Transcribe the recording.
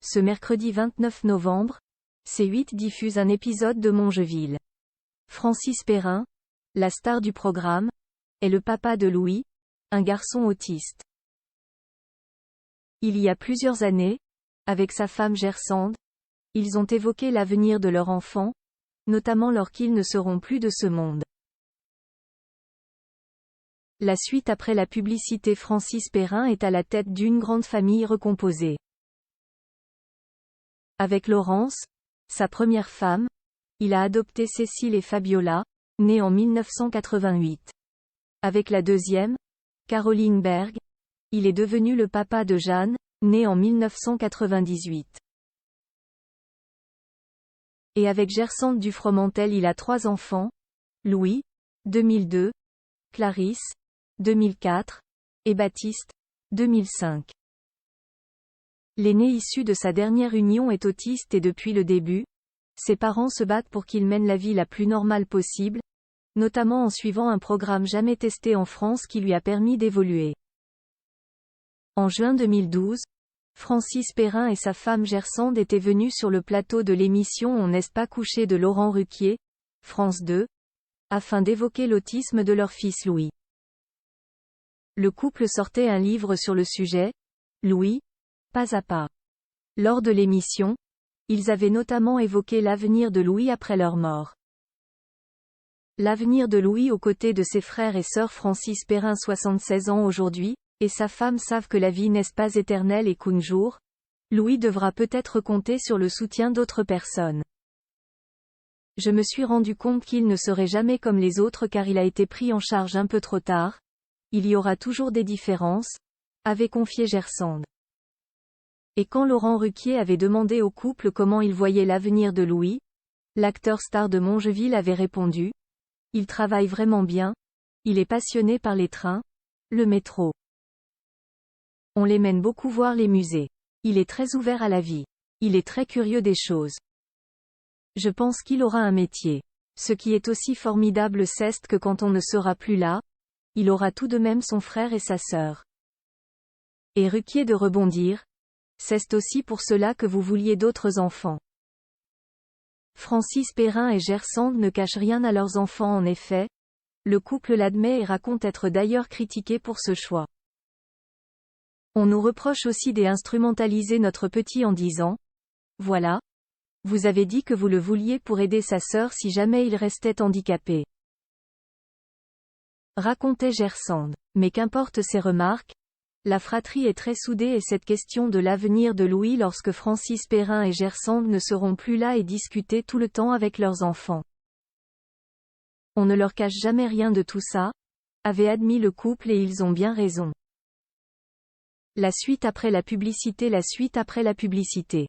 Ce mercredi 29 novembre, C8 diffuse un épisode de Mongeville. Francis Perrin, la star du programme, est le papa de Louis, un garçon autiste. Il y a plusieurs années, avec sa femme Gersande, ils ont évoqué l'avenir de leur enfant, notamment lorsqu'ils ne seront plus de ce monde. La suite après la publicité. Francis Perrin est à la tête d'une grande famille recomposée. Avec Laurence, sa première femme, il a adopté Cécile et Fabiola, nées en 1988. Avec la deuxième, Caroline Berg, il est devenu le papa de Jeanne, née en 1998. Et avec Gersande Dufromentel il a 3 enfants, Louis, 2002, Clarisse, 2004, et Baptiste, 2005. L'aîné issu de sa dernière union est autiste et depuis le début, ses parents se battent pour qu'il mène la vie la plus normale possible, notamment en suivant un programme jamais testé en France qui lui a permis d'évoluer. En juin 2012, Francis Perrin et sa femme Gersande étaient venus sur le plateau de l'émission On n'est pas couché de Laurent Ruquier, France 2, afin d'évoquer l'autisme de leur fils Louis. Le couple sortait un livre sur le sujet, Louis, pas à pas. Lors de l'émission, ils avaient notamment évoqué l'avenir de Louis après leur mort. L'avenir de Louis aux côtés de ses frères et sœurs. Francis Perrin 76 ans aujourd'hui, et sa femme savent que la vie n'est pas éternelle et qu'un jour, Louis devra peut-être compter sur le soutien d'autres personnes. Je me suis rendu compte qu'il ne serait jamais comme les autres car il a été pris en charge un peu trop tard. Il y aura toujours des différences, avait confié Gersande. Et quand Laurent Ruquier avait demandé au couple comment il voyait l'avenir de Louis, l'acteur star de Mongeville avait répondu: il travaille vraiment bien, il est passionné par les trains, le métro. On les mène beaucoup voir les musées. Il est très ouvert à la vie. Il est très curieux des choses. Je pense qu'il aura un métier. Ce qui est aussi formidable c'est que quand on ne sera plus là, il aura tout de même son frère et sa sœur. Et Ruquier de rebondir: c'est aussi pour cela que vous vouliez d'autres enfants. Francis Perrin et Gersande ne cachent rien à leurs enfants. En effet, le couple l'admet et raconte être d'ailleurs critiqué pour ce choix. On nous reproche aussi d'instrumentaliser notre petit en disant: voilà, vous avez dit que vous le vouliez pour aider sa sœur si jamais il restait handicapé. Racontait Gersande. Mais qu'importe ces remarques, la fratrie est très soudée et cette question de l'avenir de Louis lorsque Francis Perrin et Gersande ne seront plus là est discutée tout le temps avec leurs enfants. On ne leur cache jamais rien de tout ça, avait admis le couple et ils ont bien raison. La suite après la publicité. La suite après la publicité.